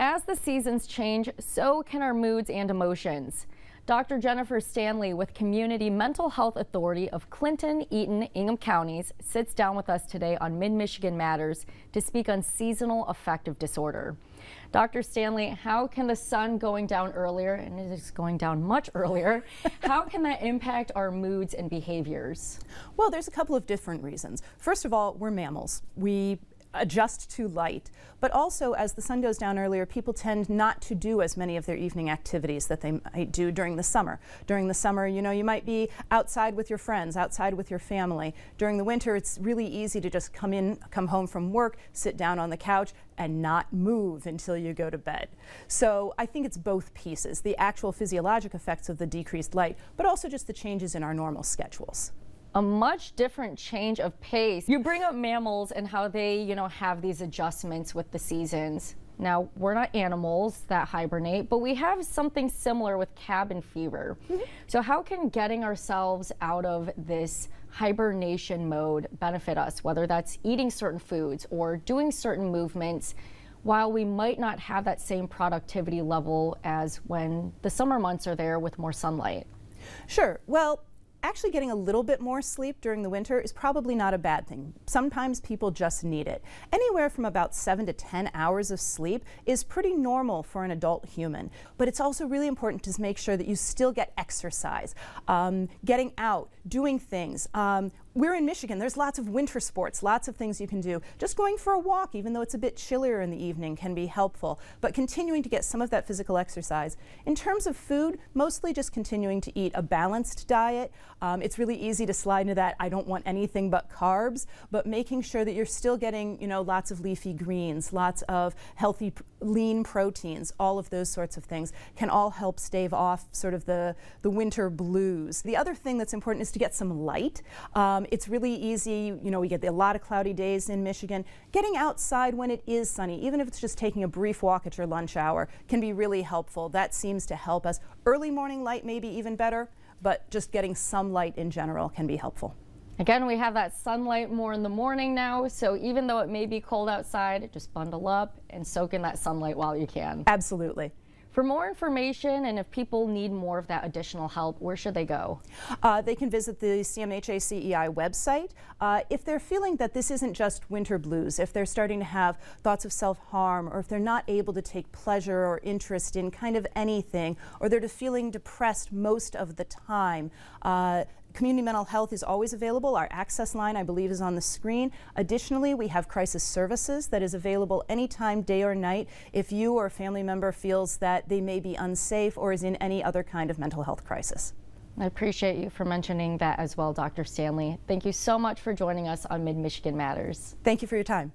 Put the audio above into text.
As the seasons change, so can our moods and emotions. Dr. Jennifer Stanley with Community Mental Health Authority of Clinton, Eaton, Ingham counties sits down with us today on Mid-Michigan Matters to speak on seasonal affective disorder. Dr. Stanley, how can the sun going down earlier, and it is going down much earlier, how can that impact our moods and behaviors? Well, there's a couple of different reasons. First of all, we're mammals. We adjust to light, but also as the sun goes down earlier, people tend not to do as many of their evening activities that they might do during the summer. During the summer, you might be outside with your friends, outside with your family. During the winter, it's really easy to just come home from work, sit down on the couch, and not move until you go to bed. So I think it's both pieces, the actual physiologic effects of the decreased light, but also just the changes in our normal schedules. A much different change of pace. You bring up mammals and how they, have these adjustments with the seasons. Now, we're not animals that hibernate, but we have something similar with cabin fever. So how can getting ourselves out of this hibernation mode benefit us, whether that's eating certain foods or doing certain movements, while we might not have that same productivity level as when the summer months are there with more sunlight? Sure. Well, actually getting a little bit more sleep during the winter is probably not a bad thing. Sometimes people just need it. Anywhere from about 7 to 10 hours of sleep is pretty normal for an adult human. But it's also really important to make sure that you still get exercise, getting out, doing things. We're in Michigan. There's lots of winter sports, lots of things you can do. Just going for a walk, even though it's a bit chillier in the evening, can be helpful. But continuing to get some of that physical exercise. In terms of food, mostly just continuing to eat a balanced diet. It's really easy to slide into that, I don't want anything but carbs, but making sure that you're still getting, lots of leafy greens, lots of healthy, lean proteins, all of those sorts of things can all help stave off sort of the winter blues. The other thing that's important is to get some light. It's really easy, we get a lot of cloudy days in Michigan. Getting outside when it is sunny, even if it's just taking a brief walk at your lunch hour, can be really helpful. That seems to help us. Early morning light may be even better, but just getting some light in general can be helpful. Again, we have that sunlight more in the morning now, so even though it may be cold outside, just bundle up and soak in that sunlight while you can. Absolutely. For more information, and if people need more of that additional help, where should they go? They can visit the CMHA CEI website. If they're feeling that this isn't just winter blues, if they're starting to have thoughts of self-harm, or if they're not able to take pleasure or interest in kind of anything, or they're feeling depressed most of the time, Community Mental Health is always available. Our access line, I believe, is on the screen. Additionally, we have crisis services that is available anytime, day or night, if you or a family member feels that they may be unsafe or is in any other kind of mental health crisis. I appreciate you for mentioning that as well, Dr. Stanley. Thank you so much for joining us on Mid-Michigan Matters. Thank you for your time.